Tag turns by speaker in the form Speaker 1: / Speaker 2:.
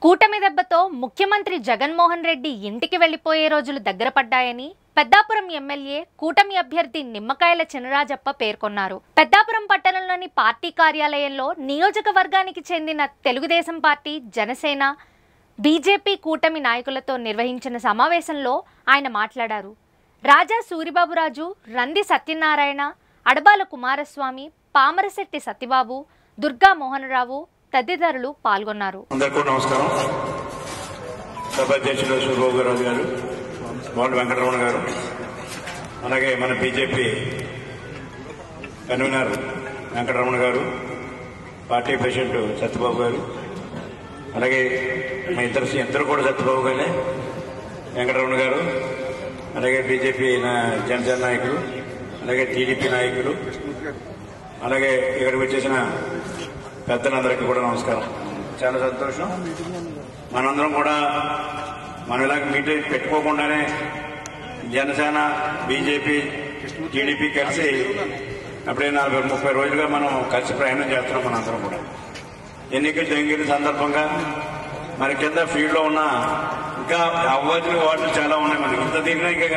Speaker 1: కూటమి దెబ్బతో ముఖ్యమంత్రి జగన్మోహన్ రెడ్డి ఇంటికి వెళ్లిపోయే రోజులు దగ్గర పడ్డాయని పెద్దాపురం ఎమ్మెల్యే కూటమి అభ్యర్థి నిమ్మకాయల చినరాజప్ప పేర్కొన్నారు. పెద్దాపురం పట్టణంలోని పార్టీ కార్యాలయంలో నియోజకవర్గానికి చెందిన తెలుగుదేశం పార్టీ, జనసేన, బీజేపీ కూటమి నాయకులతో నిర్వహించిన సమావేశంలో ఆయన మాట్లాడారు. రాజా సూరిబాబురాజు, రంది సత్యనారాయణ, అడబాల కుమారస్వామి, పామరశెట్టి సత్యబాబు, దుర్గా మోహనరావు తదితరులు పాల్గొన్నారు.
Speaker 2: అందరికీ నమస్కారం. సభాధ్యక్షులు సూరిబాబురాజు గారు, మోహన్ వెంకటరమణ గారు, అలాగే మన బీజేపీ కన్వీనర్ వెంకటరమణ గారు, పార్టీ ప్రెసిడెంట్ సత్యబాబు గారు, అలాగే మా ఇద్దరు కూడా సత్యబాబు గారే, వెంకటరమణ గారు, అలాగే బీజేపీ జనసేన నాయకులు, అలాగే టీడీపీ నాయకులు, అలాగే ఇక్కడికి వచ్చేసిన పెద్దలందరికీ కూడా నమస్కారం. చాలా సంతోషం. మనందరం కూడా మనం ఇలాగ మీటింగ్ పెట్టుకోకుండానే జనసేన, బీజేపీ, టీడీపీ కలిసి అప్పుడే 40-30 రోజులుగా మనం కలిసి ప్రయాణం చేస్తున్నాం. మనందరం కూడా ఎన్నికలు జరిగిన సందర్భంగా మన కింద ఫీల్డ్ లో ఉన్న ఇంకా అవ్వాల్సిన వార్డులు చాలా ఉన్నాయి. మనకి ఇంత దిగినా ఇంకా